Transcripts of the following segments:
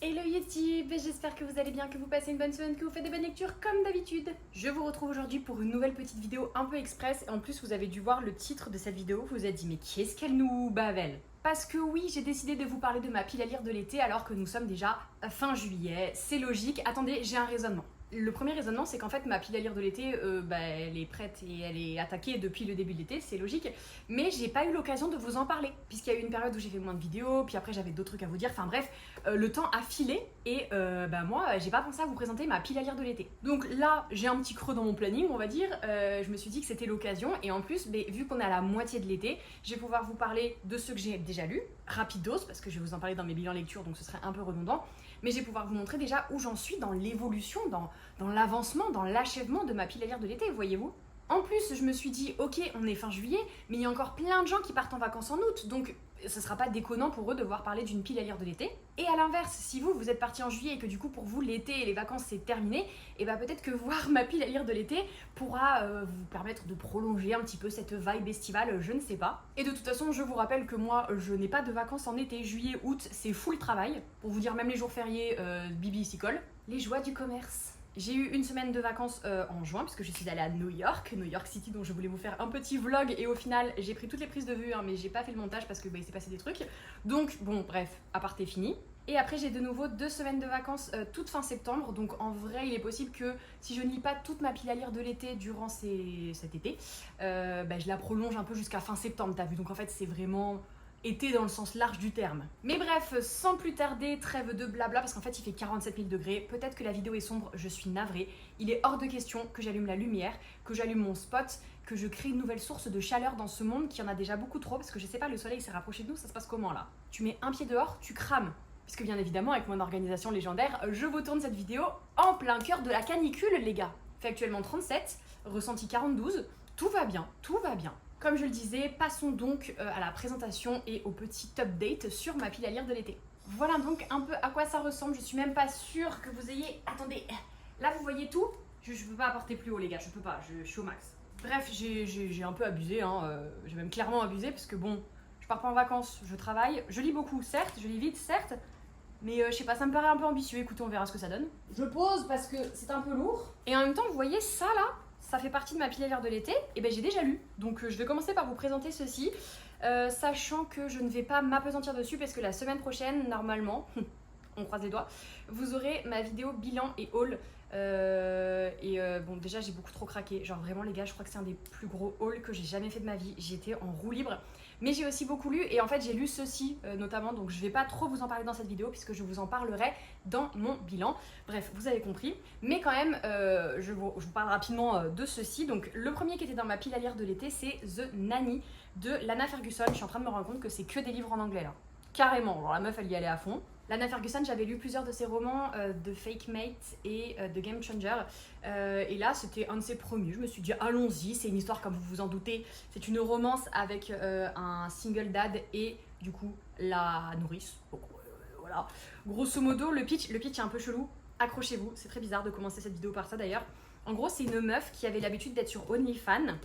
Hello YouTube, j'espère que vous allez bien, que vous passez une bonne semaine, que vous faites des bonnes lectures comme d'habitude. Je vous retrouve aujourd'hui pour une nouvelle petite vidéo un peu express. Et en plus, vous avez dû voir le titre de cette vidéo, vous vous êtes dit mais qu'est-ce qu'elle nous bavelle? Parce que oui, j'ai décidé de vous parler de ma pile à lire de l'été alors que nous sommes déjà fin juillet. C'est logique. Attendez, j'ai un raisonnement. Le premier raisonnement, c'est qu'en fait, ma pile à lire de l'été, elle est prête et elle est attaquée depuis le début de l'été, c'est logique. Mais j'ai pas eu l'occasion de vous en parler, puisqu'il y a eu une période où j'ai fait moins de vidéos, puis après j'avais d'autres trucs à vous dire. Enfin bref, le temps a filé et moi, j'ai pas pensé à vous présenter ma pile à lire de l'été. Donc là, j'ai un petit creux dans mon planning, on va dire. Je me suis dit que c'était l'occasion. Et en plus, vu qu'on est à la moitié de l'été, je vais pouvoir vous parler de ceux que j'ai déjà lus, rapidos, parce que je vais vous en parler dans mes bilans lecture, donc ce serait un peu redondant. Mais je vais pouvoir vous montrer déjà où j'en suis dans l'évolution, dans l'avancement, dans l'achèvement de ma pile à lire de l'été, voyez-vous. En plus, je me suis dit, ok, on est fin juillet, mais il y a encore plein de gens qui partent en vacances en août, donc ce sera pas déconnant pour eux de voir parler d'une pile à lire de l'été. Et à l'inverse, si vous êtes parti en juillet et que du coup pour vous l'été et les vacances c'est terminé, et peut-être que voir ma pile à lire de l'été pourra vous permettre de prolonger un petit peu cette vibe estivale, je ne sais pas. Et de toute façon, je vous rappelle que moi, je n'ai pas de vacances en été, juillet, août, c'est full travail. Pour vous dire, même les jours fériés, Bibi s'y colle. Les joies du commerce. J'ai eu une semaine de vacances en juin puisque je suis allée à New York City, dont je voulais vous faire un petit vlog et au final j'ai pris toutes les prises de vue mais j'ai pas fait le montage parce que il s'est passé des trucs. Donc bon bref, aparté fini. Et après j'ai de nouveau 2 semaines de vacances toute fin septembre, donc en vrai il est possible que si je ne lis pas toute ma pile à lire de l'été durant cet été, je la prolonge un peu jusqu'à fin septembre, t'as vu, donc en fait c'est vraiment été dans le sens large du terme. Mais bref, sans plus tarder, trêve de blabla parce qu'en fait il fait 47 000 degrés, peut-être que la vidéo est sombre, je suis navrée. Il est hors de question que j'allume la lumière, que j'allume mon spot, que je crée une nouvelle source de chaleur dans ce monde qui en a déjà beaucoup trop parce que je sais pas, le soleil s'est rapproché de nous, ça se passe comment là? Tu mets un pied dehors, tu crames. Puisque bien évidemment avec mon organisation légendaire, je vous tourne cette vidéo en plein cœur de la canicule les gars. Il fait actuellement 37, ressenti 42, tout va bien, tout va bien. Comme je le disais, passons donc à la présentation et au petit update sur ma pile à lire de l'été. Voilà donc un peu à quoi ça ressemble, je suis même pas sûre que vous ayez... Attendez, là vous voyez tout? Je peux pas apporter plus haut les gars, je peux pas, je suis au max. Bref, j'ai un peu abusé, j'ai même clairement abusé parce que bon, je pars pas en vacances, je travaille, je lis beaucoup certes, je lis vite certes, mais je sais pas, ça me paraît un peu ambitieux, écoutez on verra ce que ça donne. Je pose parce que c'est un peu lourd. Et en même temps vous voyez ça là, ça fait partie de ma pile à lire de l'été, et j'ai déjà lu. Donc je vais commencer par vous présenter ceci, sachant que je ne vais pas m'apesantir dessus parce que la semaine prochaine, normalement, on croise les doigts, vous aurez ma vidéo bilan et haul. Bon déjà j'ai beaucoup trop craqué, genre vraiment les gars je crois que c'est un des plus gros hauls que j'ai jamais fait de ma vie, j'étais en roue libre. Mais j'ai aussi beaucoup lu et en fait j'ai lu ceci notamment, donc je vais pas trop vous en parler dans cette vidéo puisque je vous en parlerai dans mon bilan. Bref, vous avez compris, mais quand même je vous parle rapidement de ceci. Donc le premier qui était dans ma pile à lire de l'été c'est The Nanny de Lana Ferguson. Je suis en train de me rendre compte que c'est que des livres en anglais là, carrément, genre la meuf elle y allait à fond. Lana Ferguson, j'avais lu plusieurs de ses romans, de Fake Mate et de Game Changer. Et là, c'était un de ses premiers. Je me suis dit, allons-y, c'est une histoire, comme vous vous en doutez. C'est une romance avec un single dad et du coup, la nourrice. Donc, voilà. Grosso modo, le pitch est un peu chelou. Accrochez-vous, c'est très bizarre de commencer cette vidéo par ça d'ailleurs. En gros, c'est une meuf qui avait l'habitude d'être sur OnlyFans.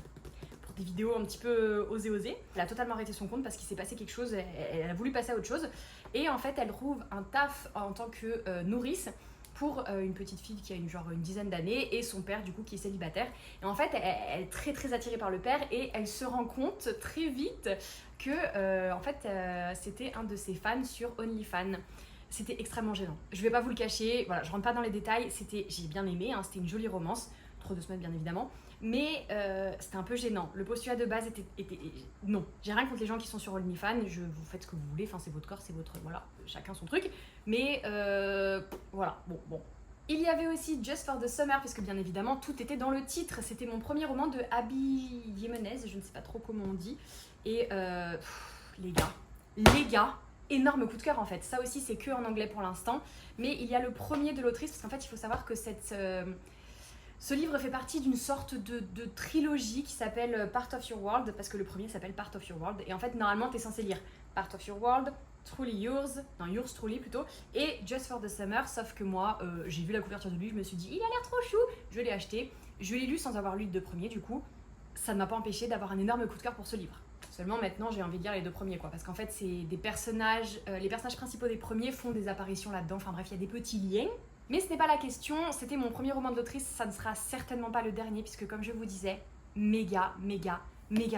Des vidéos un petit peu osées. Elle a totalement arrêté son compte parce qu'il s'est passé quelque chose, elle a voulu passer à autre chose. Et en fait, elle trouve un taf en tant que nourrice pour une petite fille qui a une dizaine d'années et son père du coup qui est célibataire. Et en fait, elle est très très attirée par le père et elle se rend compte très vite que c'était un de ses fans sur OnlyFans. C'était extrêmement gênant. Je vais pas vous le cacher, voilà, je rentre pas dans les détails, j'ai bien aimé, c'était une jolie romance, trop de semaines bien évidemment. Mais c'était un peu gênant. Le postulat de base était non. J'ai rien contre les gens qui sont sur OnlyFans. Vous faites ce que vous voulez. Enfin, c'est votre corps, c'est votre... Voilà, chacun son truc. Mais voilà, bon. Il y avait aussi Just for the Summer, puisque bien évidemment, tout était dans le titre. C'était mon premier roman de Abby Jimenez. Je ne sais pas trop comment on dit. Et les gars, énorme coup de cœur en fait. Ça aussi, c'est que en anglais pour l'instant. Mais il y a le premier de l'autrice, parce qu'en fait, il faut savoir que ce livre fait partie d'une sorte de trilogie qui s'appelle Part of Your World, parce que le premier s'appelle Part of Your World, et en fait normalement t'es censé lire Part of Your World, Truly Yours, non Yours Truly plutôt, et Just for the Summer, sauf que moi j'ai vu la couverture de lui, je me suis dit il a l'air trop chou, je l'ai acheté, je l'ai lu sans avoir lu de premier du coup, ça ne m'a pas empêché d'avoir un énorme coup de cœur pour ce livre. Seulement maintenant j'ai envie de lire les deux premiers quoi, parce qu'en fait c'est des personnages, les personnages principaux des premiers font des apparitions là-dedans, enfin bref il y a des petits liens. Mais ce n'est pas la question, c'était mon premier roman de l'autrice, ça ne sera certainement pas le dernier puisque comme je vous disais, méga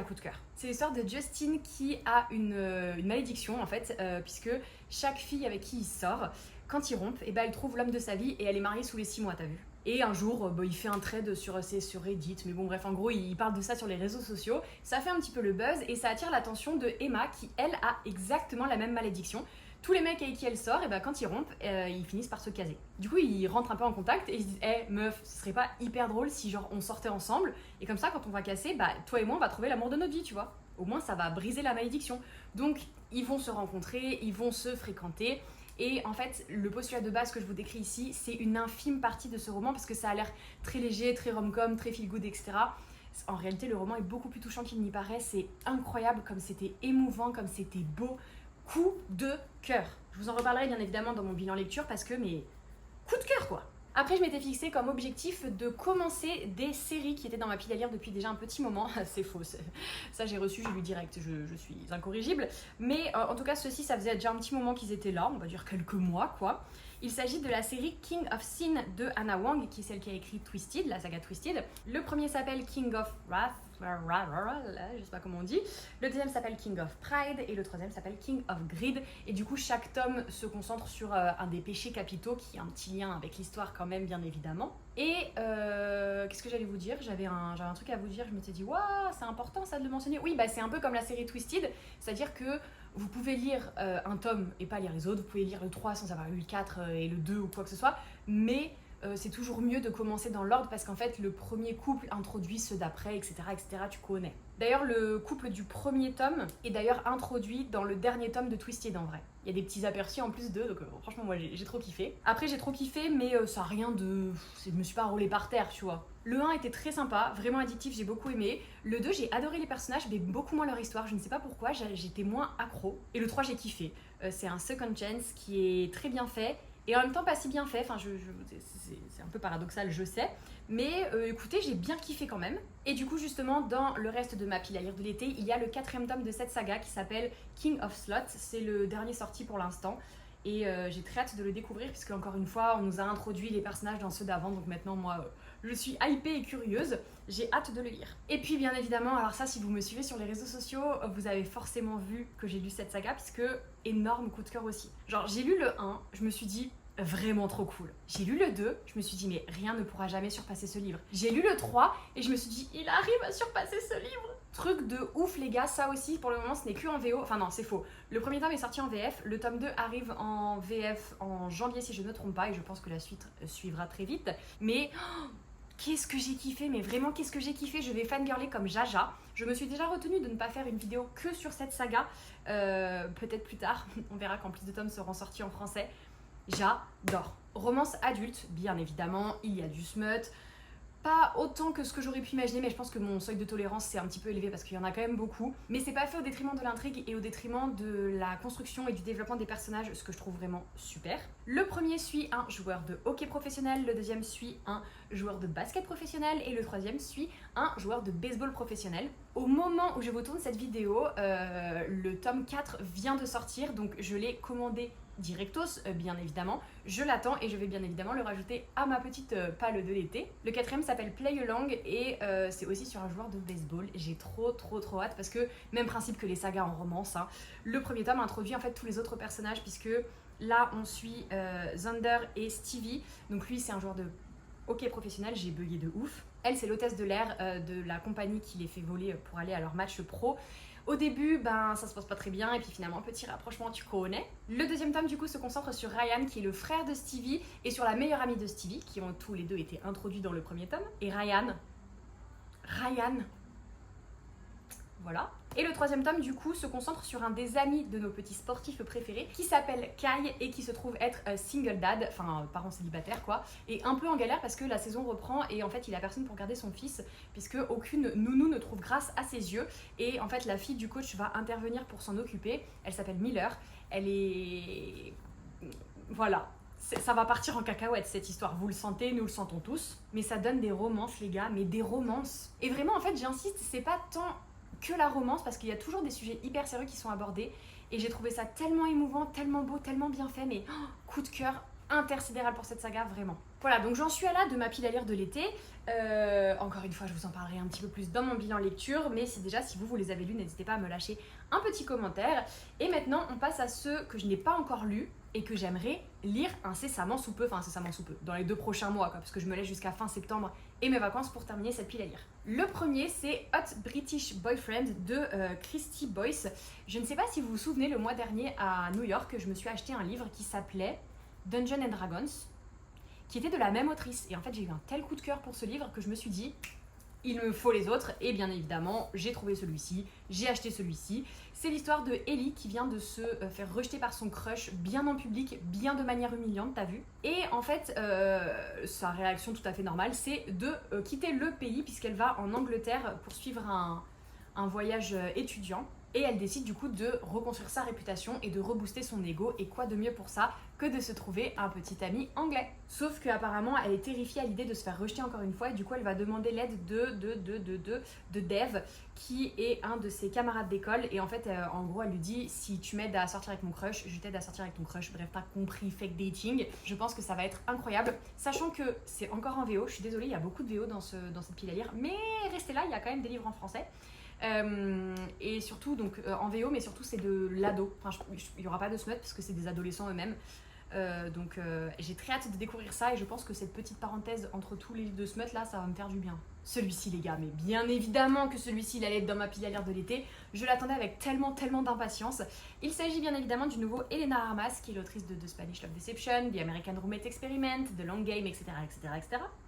coup de cœur. C'est l'histoire de Justin qui a une malédiction en fait, puisque chaque fille avec qui il sort, quand ils rompent, et ben elle trouve l'homme de sa vie et elle est mariée sous les 6 mois, t'as vu? Et un jour, il fait un trade sur Reddit, mais bon bref, en gros, il parle de ça sur les réseaux sociaux. Ça fait un petit peu le buzz et ça attire l'attention de Emma qui, elle, a exactement la même malédiction. Tous les mecs avec qui elle sort, et ben quand ils rompent, ils finissent par se caser. Du coup, ils rentrent un peu en contact et ils se disent « meuf, ce serait pas hyper drôle si genre on sortait ensemble et comme ça, quand on va casser, bah toi et moi, on va trouver l'amour de notre vie, tu vois. Au moins, ça va briser la malédiction. » Donc, ils vont se rencontrer, ils vont se fréquenter. Et en fait, le postulat de base que je vous décris ici, c'est une infime partie de ce roman parce que ça a l'air très léger, très rom-com, très feel-good, etc. En réalité, le roman est beaucoup plus touchant qu'il n'y paraît. C'est incroyable comme c'était émouvant, comme c'était beau. Coup de cœur. Je vous en reparlerai bien évidemment dans mon bilan lecture parce que, mais coup de cœur quoi. Après, je m'étais fixé comme objectif de commencer des séries qui étaient dans ma pile à lire depuis déjà un petit moment. C'est faux, ça j'ai reçu, j'ai lu direct, je suis incorrigible. Mais en tout cas, ceux-ci, ça faisait déjà un petit moment qu'ils étaient là, on va dire quelques mois quoi. Il s'agit de la série King of Sin de Hannah Wang, qui est celle qui a écrit Twisted, la saga Twisted. Le premier s'appelle King of Wrath, je sais pas comment on dit. Le deuxième s'appelle King of Pride et le troisième s'appelle King of Greed. Et du coup, chaque tome se concentre sur un des péchés capitaux qui a un petit lien avec l'histoire quand même, bien évidemment. Et qu'est-ce que j'allais vous dire? J'avais un truc à vous dire, je m'étais dit, waouh, c'est important ça de le mentionner. Oui, bah c'est un peu comme la série Twisted, c'est-à-dire que vous pouvez lire un tome et pas lire les autres, vous pouvez lire le 3 sans avoir lu le 4 et le 2 ou quoi que ce soit, mais c'est toujours mieux de commencer dans l'ordre parce qu'en fait le premier couple introduit ceux d'après, etc., tu connais. D'ailleurs le couple du premier tome est d'ailleurs introduit dans le dernier tome de Twisted en vrai. Il y a des petits aperçus en plus d'eux, donc franchement moi j'ai trop kiffé. Après j'ai trop kiffé mais ça a rien de... Je me suis pas roulée par terre, tu vois. Le 1 était très sympa, vraiment addictif, j'ai beaucoup aimé. Le 2 j'ai adoré les personnages mais beaucoup moins leur histoire, je ne sais pas pourquoi, j'étais moins accro. Et le 3 j'ai kiffé. C'est un second chance qui est très bien fait. Et en même temps pas si bien fait, enfin c'est un peu paradoxal je sais, mais écoutez j'ai bien kiffé quand même. Et du coup justement dans le reste de ma pile à lire de l'été, il y a le 4e tome de cette saga qui s'appelle King of Slots, c'est le dernier sorti pour l'instant. Et j'ai très hâte de le découvrir puisque encore une fois on nous a introduit les personnages dans ceux d'avant, donc maintenant moi je suis hypée et curieuse, j'ai hâte de le lire. Et puis bien évidemment, alors ça si vous me suivez sur les réseaux sociaux, vous avez forcément vu que j'ai lu cette saga puisque énorme coup de cœur aussi. Genre j'ai lu le 1, je me suis dit vraiment trop cool. J'ai lu le 2, je me suis dit mais rien ne pourra jamais surpasser ce livre. J'ai lu le 3 et je me suis dit il arrive à surpasser ce livre. Truc de ouf les gars, ça aussi pour le moment ce n'est que en VO, enfin non c'est faux. Le premier tome est sorti en VF, le tome 2 arrive en VF en janvier si je ne me trompe pas et je pense que la suite suivra très vite. Mais qu'est-ce que j'ai kiffé, mais vraiment qu'est-ce que j'ai kiffé, je vais fangirler comme Jaja. Je me suis déjà retenue de ne pas faire une vidéo que sur cette saga, peut-être plus tard, on verra quand plus de tomes seront sortis en français. J'adore. Romance adulte, bien évidemment, il y a du smut. Pas autant que ce que j'aurais pu imaginer, mais je pense que mon seuil de tolérance c'est un petit peu élevé parce qu'il y en a quand même beaucoup. Mais c'est pas fait au détriment de l'intrigue et au détriment de la construction et du développement des personnages, ce que je trouve vraiment super. Le premier suit un joueur de hockey professionnel, le deuxième suit un joueur de basket professionnel et le troisième suit un joueur de baseball professionnel. Au moment où je vous tourne cette vidéo, le tome 4 vient de sortir, donc je l'ai commandé directos, bien évidemment. Je l'attends et je vais bien évidemment le rajouter à ma petite palle de l'été. Le 4e s'appelle Play Along et c'est aussi sur un joueur de baseball. J'ai trop hâte parce que, même principe que les sagas en romance, hein, le premier tome introduit en fait tous les autres personnages puisque là on suit Xander et Stevie. Donc lui c'est un joueur de hockey professionnel, j'ai bugué de ouf. Elle c'est l'hôtesse de l'air de la compagnie qui les fait voler pour aller à leur match pro. Au début, ben, ça se passe pas très bien et puis finalement, petit rapprochement, tu connais. Le deuxième tome, du coup, se concentre sur Ryan, qui est le frère de Stevie, et sur la meilleure amie de Stevie, qui ont tous les deux été introduits dans le premier tome. Et Ryan, voilà. Et le troisième tome, du coup, se concentre sur un des amis de nos petits sportifs préférés, qui s'appelle Kai et qui se trouve être single dad, enfin parent célibataire quoi, et un peu en galère parce que la saison reprend et en fait il a personne pour garder son fils, puisque aucune nounou ne trouve grâce à ses yeux. Et en fait la fille du coach va intervenir pour s'en occuper, elle s'appelle Miller, elle est... Voilà. Ça va partir en cacahuète cette histoire, vous le sentez, nous le sentons tous. Mais ça donne des romances les gars, mais des romances. Et vraiment en fait j'insiste, c'est pas tant que la romance parce qu'il y a toujours des sujets hyper sérieux qui sont abordés et j'ai trouvé ça tellement émouvant, tellement beau, tellement bien fait, mais coup de cœur intersidéral pour cette saga, vraiment. Voilà, donc j'en suis à là de ma pile à lire de l'été. Encore une fois, je vous en parlerai un petit peu plus dans mon bilan lecture, mais c'est déjà, si vous les avez lus, n'hésitez pas à me lâcher un petit commentaire. Et maintenant, on passe à ceux que je n'ai pas encore lus et que j'aimerais lire incessamment sous peu, dans les 2 prochains mois, parce que je me laisse jusqu'à fin septembre et mes vacances pour terminer cette pile à lire. Le premier, c'est Hot British Boyfriend de Christy Boyce. Je ne sais pas si vous vous souvenez, le mois dernier à New York, je me suis acheté un livre qui s'appelait Dungeons and Dragons, qui était de la même autrice. Et en fait, j'ai eu un tel coup de cœur pour ce livre que je me suis dit, il me faut les autres. Et bien évidemment, j'ai trouvé celui-ci, j'ai acheté celui-ci. C'est l'histoire de Ellie qui vient de se faire rejeter par son crush, bien en public, bien de manière humiliante, t'as vu. Et en fait, sa réaction tout à fait normale, c'est de quitter le pays puisqu'elle va en Angleterre pour suivre un voyage étudiant. Et elle décide du coup de reconstruire sa réputation et de rebooster son ego. Et quoi de mieux pour ça que de se trouver un petit ami anglais. Sauf qu'apparemment, elle est terrifiée à l'idée de se faire rejeter encore une fois. Et du coup, elle va demander l'aide de Dev, qui est un de ses camarades d'école. Et en fait, en gros, elle lui dit, si tu m'aides à sortir avec mon crush, je t'aide à sortir avec ton crush. Bref, t'as compris, fake dating. Je pense que ça va être incroyable. Sachant que c'est encore en VO. Je suis désolée, il y a beaucoup de VO dans cette pile à lire. Mais restez là, il y a quand même des livres en français. Et surtout donc en VO, mais surtout c'est de l'ado. Enfin, il n'y aura pas de smut parce que c'est des adolescents eux-mêmes. Donc j'ai très hâte de découvrir ça et je pense que cette petite parenthèse entre tous les livres de smut là, ça va me faire du bien. Celui-ci les gars, mais bien évidemment que celui-ci il allait être dans ma pile à lire de l'été. Je l'attendais avec tellement d'impatience. Il s'agit bien évidemment du nouveau Elena Armas, qui est l'autrice de The Spanish Love Deception, The American Roommate Experiment, The Long Game, etc.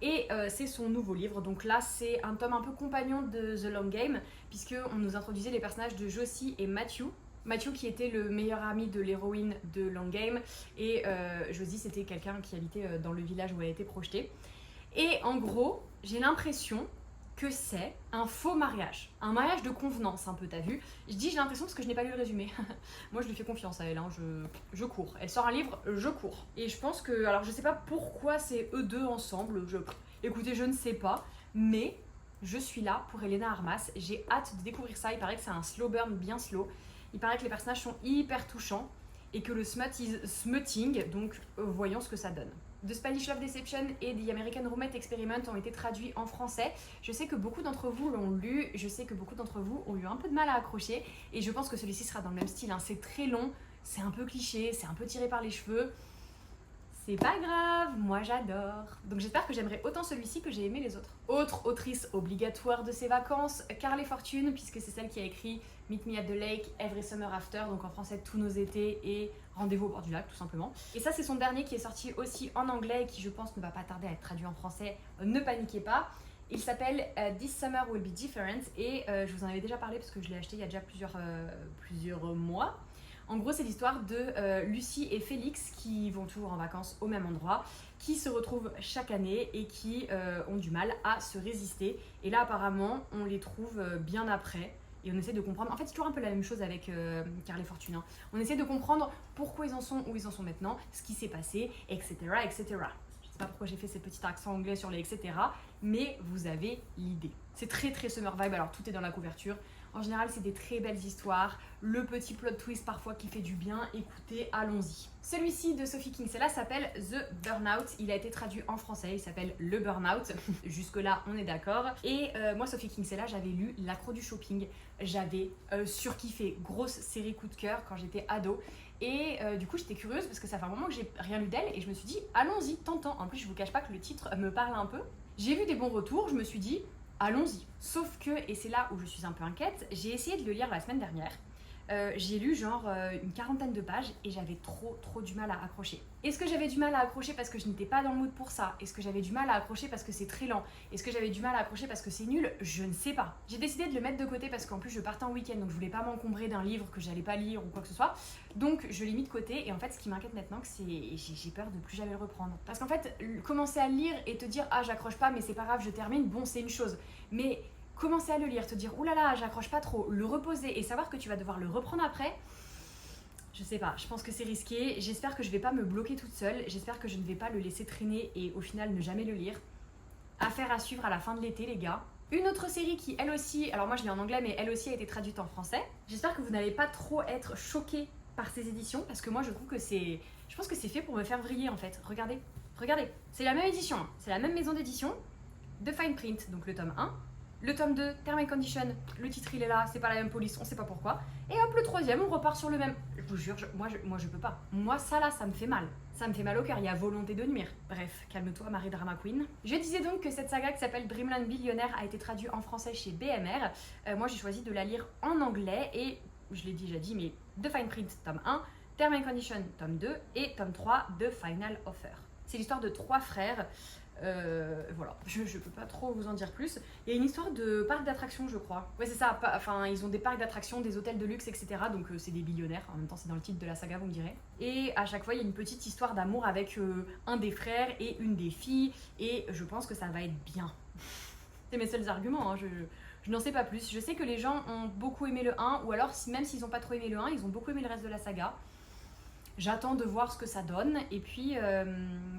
Et c'est son nouveau livre. Donc là c'est un tome un peu compagnon de The Long Game, puisqu'on nous introduisait les personnages de Josie et Matthew. Matthew qui était le meilleur ami de l'héroïne de Long Game et Josie c'était quelqu'un qui habitait dans le village où elle a été projetée. Et en gros, j'ai l'impression que c'est un faux mariage. Un mariage de convenance un peu, t'as vu. Je dis j'ai l'impression parce que je n'ai pas lu le résumé. Moi je lui fais confiance à elle, hein. Je cours. Elle sort un livre, je cours. Et je pense que, alors je sais pas pourquoi c'est eux deux ensemble, écoutez je ne sais pas, mais je suis là pour Elena Armas. J'ai hâte de découvrir ça, il paraît que c'est un slow burn bien slow. Il paraît que les personnages sont hyper touchants et que le smut is smutting, donc voyons ce que ça donne. The Spanish Love Deception et The American Roommate Experiment ont été traduits en français. Je sais que beaucoup d'entre vous l'ont lu, je sais que beaucoup d'entre vous ont eu un peu de mal à accrocher et je pense que celui-ci sera dans le même style, hein. C'est très long, c'est un peu cliché, c'est un peu tiré par les cheveux. C'est pas grave, moi j'adore. Donc j'espère que j'aimerai autant celui-ci que j'ai aimé les autres. Autre autrice obligatoire de ces vacances, Carly Fortune, puisque c'est celle qui a écrit Meet Me at the Lake, Every Summer After, donc en français Tous nos étés et Rendez-vous au bord du lac tout simplement. Et ça c'est son dernier qui est sorti aussi en anglais et qui je pense ne va pas tarder à être traduit en français, ne paniquez pas. Il s'appelle This Summer Will Be Different et je vous en avais déjà parlé parce que je l'ai acheté il y a déjà plusieurs mois. En gros, c'est l'histoire de Lucie et Félix qui vont toujours en vacances au même endroit, qui se retrouvent chaque année et qui ont du mal à se résister. Et là, apparemment, on les trouve bien après. Et on essaie de comprendre. En fait, c'est toujours un peu la même chose avec Carly Fortune. Hein. On essaie de comprendre pourquoi ils en sont où ils en sont maintenant, ce qui s'est passé, etc. etc. Je ne sais pas pourquoi j'ai fait cette petite accent anglais sur les etc. Mais vous avez l'idée. C'est très très summer vibe. Alors, tout est dans la couverture. En général, c'est des très belles histoires. Le petit plot twist parfois qui fait du bien. Écoutez, allons-y. Celui-ci de Sophie Kinsella s'appelle The Burnout. Il a été traduit en français. Il s'appelle Le Burnout. Jusque-là, on est d'accord. Et moi, Sophie Kinsella, j'avais lu L'accro du shopping. J'avais surkiffé. Grosse série coup de cœur quand j'étais ado. Et du coup, j'étais curieuse parce que ça fait un moment que j'ai rien lu d'elle. Et je me suis dit, allons-y, tentons. En plus, je vous cache pas que le titre me parle un peu. J'ai vu des bons retours. Je me suis dit, allons-y. Sauf que, et c'est là où je suis un peu inquiète, j'ai essayé de le lire la semaine dernière. J'ai lu genre une 40aine de pages et j'avais trop du mal à accrocher. Est-ce que j'avais du mal à accrocher parce que je n'étais pas dans le mood pour ça? Est-ce que j'avais du mal à accrocher parce que c'est très lent? Est-ce que j'avais du mal à accrocher parce que c'est nul? Je ne sais pas. J'ai décidé de le mettre de côté parce qu'en plus je partais en week-end donc je voulais pas m'encombrer d'un livre que j'allais pas lire ou quoi que ce soit. Donc je l'ai mis de côté et en fait ce qui m'inquiète maintenant c'est j'ai peur de plus jamais le reprendre. Parce qu'en fait commencer à le lire et te dire ah j'accroche pas mais c'est pas grave je termine, bon c'est une chose. Mais commencer à le lire, te dire oulala j'accroche pas trop, le reposer et savoir que tu vas devoir le reprendre après, je sais pas, je pense que c'est risqué. J'espère que je vais pas me bloquer toute seule, j'espère que je ne vais pas le laisser traîner et au final ne jamais le lire. Affaire à suivre à la fin de l'été les gars. Une autre série qui elle aussi, alors moi je l'ai en anglais mais elle aussi a été traduite en français. J'espère que vous n'allez pas trop être choqués par ces éditions parce que moi je trouve que je pense que c'est fait pour me faire vriller en fait. Regardez, regardez, c'est la même édition, hein. C'est la même maison d'édition de Fine Print, donc le tome 1. Le tome 2, Term and Condition, le titre il est là, c'est pas la même police, on sait pas pourquoi. Et hop, le troisième, on repart sur le même. Je vous jure, moi je peux pas. Moi ça là, ça me fait mal. Ça me fait mal au cœur, il y a volonté de nuire. Bref, calme-toi Marie Drama Queen. Je disais donc que cette saga qui s'appelle Dreamland Billionaire a été traduite en français chez BMR. Moi j'ai choisi de la lire en anglais et, je l'ai déjà dit, mais de Fine Print tome 1, Term and Condition tome 2 et tome 3 de Final Offer. C'est l'histoire de 3 frères. Voilà, je peux pas trop vous en dire plus. Il y a une histoire de parc d'attractions, je crois. Ouais, c'est ça. Enfin, ils ont des parcs d'attractions, des hôtels de luxe, etc. Donc, c'est des billionnaires. En même temps, c'est dans le titre de la saga, vous me direz. Et à chaque fois, il y a une petite histoire d'amour avec un des frères et une des filles. Et je pense que ça va être bien. C'est mes seuls arguments. Hein. Je n'en sais pas plus. Je sais que les gens ont beaucoup aimé le 1, ou alors, même s'ils n'ont pas trop aimé le 1, ils ont beaucoup aimé le reste de la saga. J'attends de voir ce que ça donne et puis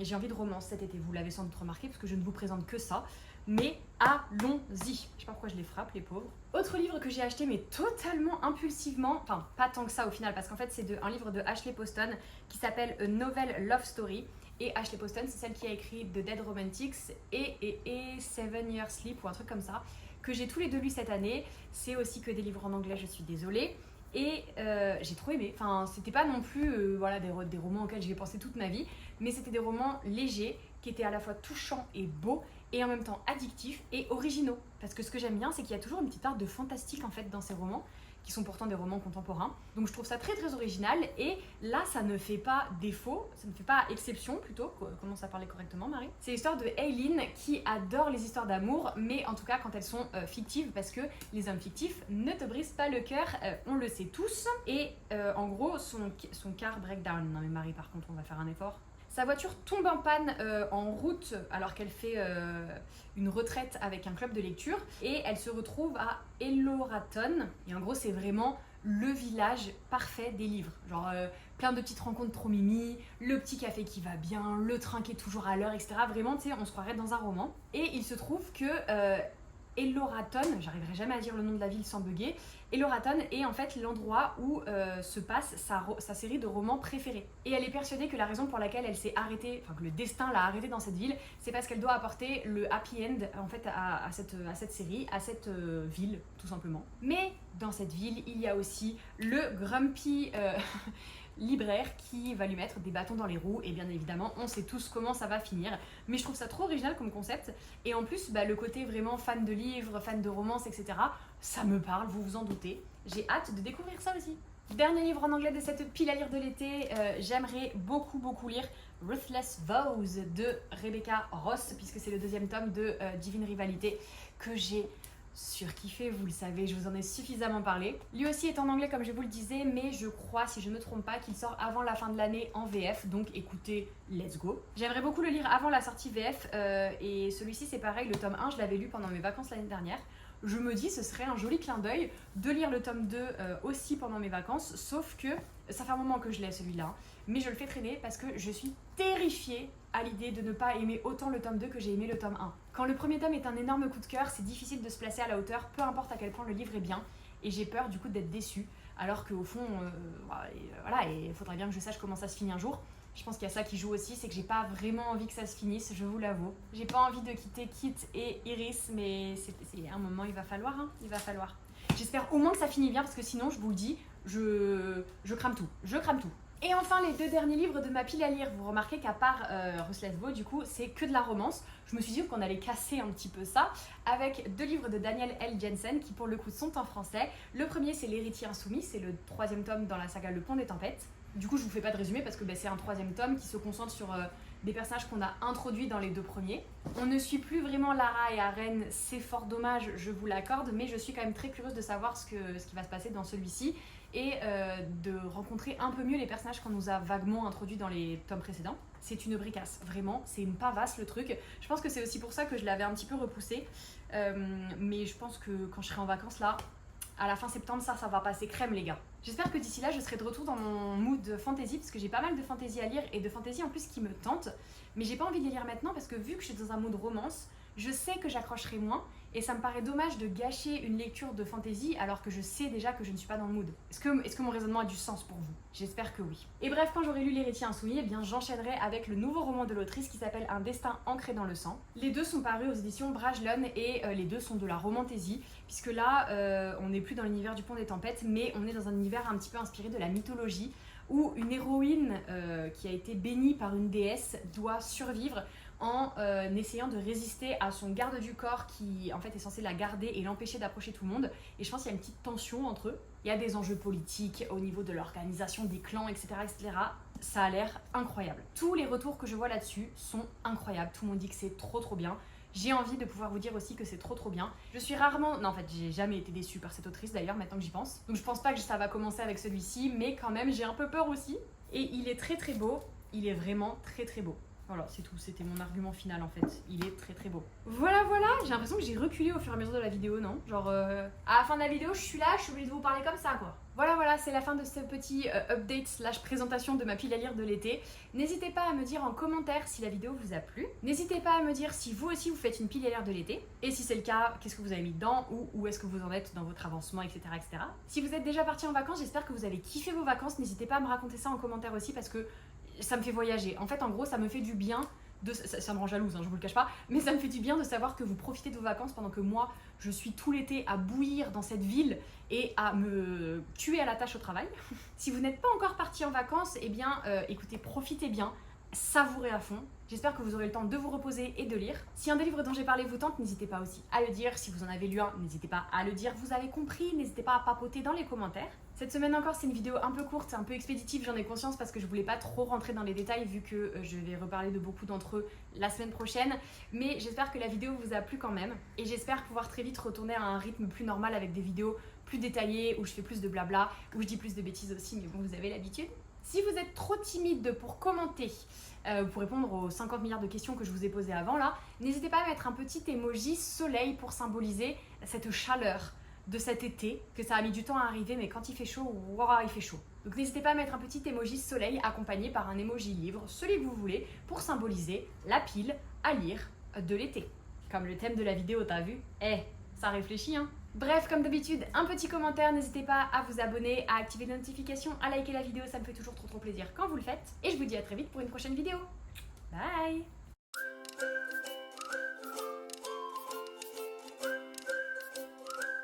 j'ai envie de romance cet été, vous l'avez sans doute remarqué parce que je ne vous présente que ça, mais allons-y. Je sais pas pourquoi je les frappe les pauvres. Autre livre que j'ai acheté mais totalement impulsivement, enfin pas tant que ça au final parce qu'en fait c'est un livre de Ashley Poston qui s'appelle A Novel Love Story et Ashley Poston c'est celle qui a écrit The Dead Romantics et Seven Years Sleep ou un truc comme ça que j'ai tous les deux lus cette année. C'est aussi que des livres en anglais, je suis désolée. Et j'ai trop aimé. Enfin, c'était pas non plus voilà, des romans auxquels j'ai pensé toute ma vie, mais c'était des romans légers qui étaient à la fois touchants et beaux et en même temps addictifs et originaux. Parce que ce que j'aime bien, c'est qu'il y a toujours une petite part de fantastique en fait dans ces romans, qui sont pourtant des romans contemporains. Donc je trouve ça très très original et là ça ne fait pas défaut, ça ne fait pas exception plutôt, commence à parler correctement Marie. C'est l'histoire de Aileen qui adore les histoires d'amour, mais en tout cas quand elles sont fictives parce que les hommes fictifs ne te brisent pas le cœur, on le sait tous. Et en gros son car breakdown, non mais Marie par contre on va faire un effort. Sa voiture tombe en panne en route alors qu'elle fait une retraite avec un club de lecture et elle se retrouve à Elloraton. Et en gros, c'est vraiment le village parfait des livres. Genre plein de petites rencontres trop mimi, le petit café qui va bien, le train qui est toujours à l'heure, etc. Vraiment, tu sais, on se croirait dans un roman. Et il se trouve que Elloraton, j'arriverai jamais à dire le nom de la ville sans bugger, Elloraton est en fait l'endroit où se passe sa série de romans préférés. Et elle est persuadée que la raison pour laquelle elle s'est arrêtée, enfin que le destin l'a arrêtée dans cette ville, c'est parce qu'elle doit apporter le happy end en fait à cette série, à cette ville tout simplement. Mais dans cette ville, il y a aussi le grumpy libraire qui va lui mettre des bâtons dans les roues et bien évidemment on sait tous comment ça va finir, mais je trouve ça trop original comme concept et en plus le côté vraiment fan de livres, fan de romances, etc. ça me parle, vous vous en doutez. J'ai hâte de découvrir ça aussi. Dernier livre en anglais de cette pile à lire de l'été, j'aimerais beaucoup lire Ruthless Vows de Rebecca Ross puisque c'est le deuxième tome de Divine Rivalité que j'ai surkiffé, vous le savez, je vous en ai suffisamment parlé. Lui aussi est en anglais comme je vous le disais, mais je crois, si je ne me trompe pas, qu'il sort avant la fin de l'année en VF, donc écoutez, let's go. J'aimerais beaucoup le lire avant la sortie VF, et celui-ci c'est pareil, le tome 1, je l'avais lu pendant mes vacances l'année dernière. Je me dis ce serait un joli clin d'œil de lire le tome 2 aussi pendant mes vacances, sauf que ça fait un moment que je l'ai celui-là, mais je le fais traîner parce que je suis terrifiée à l'idée de ne pas aimer autant le tome 2 que j'ai aimé le tome 1. Quand le premier tome est un énorme coup de cœur, c'est difficile de se placer à la hauteur, peu importe à quel point le livre est bien, et j'ai peur du coup d'être déçue, alors qu'au fond, voilà, et il faudrait bien que je sache comment ça se finit un jour. Je pense qu'il y a ça qui joue aussi, c'est que j'ai pas vraiment envie que ça se finisse, je vous l'avoue. J'ai pas envie de quitter Kit et Iris, mais c'est un moment, il va falloir, hein, il va falloir. J'espère au moins que ça finit bien, parce que sinon, je vous le dis, je crame tout, je crame tout. Et enfin, les deux derniers livres de ma pile à lire. Vous remarquez qu'à part Ruthless Vows, du coup, c'est que de la romance. Je me suis dit qu'on allait casser un petit peu ça avec deux livres de Daniel L. Jensen qui, pour le coup, sont en français. Le premier, c'est L'Héritier Insoumis, c'est le troisième tome dans la saga Le Pont des Tempêtes. Du coup, je vous fais pas de résumé parce que c'est un troisième tome qui se concentre sur des personnages qu'on a introduits dans les deux premiers. On ne suit plus vraiment Lara et Aren, c'est fort dommage, je vous l'accorde, mais je suis quand même très curieuse de savoir ce qui va se passer dans celui-ci et de rencontrer un peu mieux les personnages qu'on nous a vaguement introduits dans les tomes précédents. C'est une bricasse, vraiment, c'est une pavasse le truc. Je pense que c'est aussi pour ça que je l'avais un petit peu repoussé, mais je pense que quand je serai en vacances là, à la fin septembre, ça va passer crème les gars. J'espère que d'ici là, je serai de retour dans mon mood fantasy, parce que j'ai pas mal de fantasy à lire, et de fantasy en plus qui me tente, mais j'ai pas envie de les lire maintenant, parce que vu que je suis dans un mood romance, Je sais que j'accrocherai moins et ça me paraît dommage de gâcher une lecture de fantasy alors que je sais déjà que je ne suis pas dans le mood. Est-ce que mon raisonnement a du sens pour vous? J'espère que oui. Et bref, quand j'aurai lu L'Héritier insoumis, eh bien j'enchaînerai avec le nouveau roman de l'autrice qui s'appelle Un destin ancré dans le sang. Les deux sont parus aux éditions Brajlon et les deux sont de la romantaisie, puisque là on n'est plus dans l'univers du Pont des Tempêtes, mais on est dans un univers un petit peu inspiré de la mythologie, où une héroïne qui a été bénie par une déesse doit survivre en essayant de résister à son garde du corps qui en fait est censé la garder et l'empêcher d'approcher tout le monde. Et je pense qu'il y a une petite tension entre eux. Il y a des enjeux politiques au niveau de l'organisation des clans, etc., etc. Ça a l'air incroyable. Tous les retours que je vois là-dessus sont incroyables. Tout le monde dit que c'est trop bien. J'ai envie de pouvoir vous dire aussi que c'est trop bien. Je suis rarement... Non, en fait, j'ai jamais été déçue par cette autrice d'ailleurs, maintenant que j'y pense. Donc je pense pas que ça va commencer avec celui-ci, mais quand même, j'ai un peu peur aussi. Et il est très beau. Il est vraiment très beau. Voilà, c'est tout, c'était mon argument final en fait. Il est très beau. Voilà, j'ai l'impression que j'ai reculé au fur et à mesure de la vidéo, non? Genre, à la fin de la vidéo, je suis obligée de vous parler comme ça, quoi. Voilà, c'est la fin de ce petit update / présentation de ma pile à lire de l'été. N'hésitez pas à me dire en commentaire si la vidéo vous a plu. N'hésitez pas à me dire si vous aussi vous faites une pile à lire de l'été. Et si c'est le cas, qu'est-ce que vous avez mis dedans ou où est-ce que vous en êtes dans votre avancement, etc. Si vous êtes déjà parti en vacances, j'espère que vous avez kiffé vos vacances. N'hésitez pas à me raconter ça en commentaire aussi parce que ça me fait voyager. En fait, en gros, ça me fait du bien. Ça me rend jalouse, hein, je vous le cache pas, mais ça me fait du bien de savoir que vous profitez de vos vacances pendant que moi, je suis tout l'été à bouillir dans cette ville et à me tuer à la tâche au travail. Si vous n'êtes pas encore parti en vacances, eh bien, écoutez, profitez bien, savourez à fond. J'espère que vous aurez le temps de vous reposer et de lire. Si un des livres dont j'ai parlé vous tente, n'hésitez pas aussi à le dire. Si vous en avez lu un, n'hésitez pas à le dire. Vous avez compris, n'hésitez pas à papoter dans les commentaires. Cette semaine encore, c'est une vidéo un peu courte, un peu expéditive, j'en ai conscience parce que je voulais pas trop rentrer dans les détails vu que je vais reparler de beaucoup d'entre eux la semaine prochaine. Mais j'espère que la vidéo vous a plu quand même. Et j'espère pouvoir très vite retourner à un rythme plus normal avec des vidéos plus détaillées, où je fais plus de blabla, où je dis plus de bêtises aussi, mais bon, vous avez l'habitude. Si vous êtes trop timide pour commenter, pour répondre aux 50 milliards de questions que je vous ai posées avant là, n'hésitez pas à mettre un petit emoji soleil pour symboliser cette chaleur de cet été, que ça a mis du temps à arriver, mais quand il fait chaud, wow, il fait chaud. Donc n'hésitez pas à mettre un petit emoji soleil accompagné par un emoji livre, celui que vous voulez, pour symboliser la pile à lire de l'été. Comme le thème de la vidéo, t'as vu? Ça réfléchit, hein. Bref, comme d'habitude, un petit commentaire, n'hésitez pas à vous abonner, à activer les notifications, à liker la vidéo, ça me fait toujours trop plaisir quand vous le faites. Et je vous dis à très vite pour une prochaine vidéo. Bye!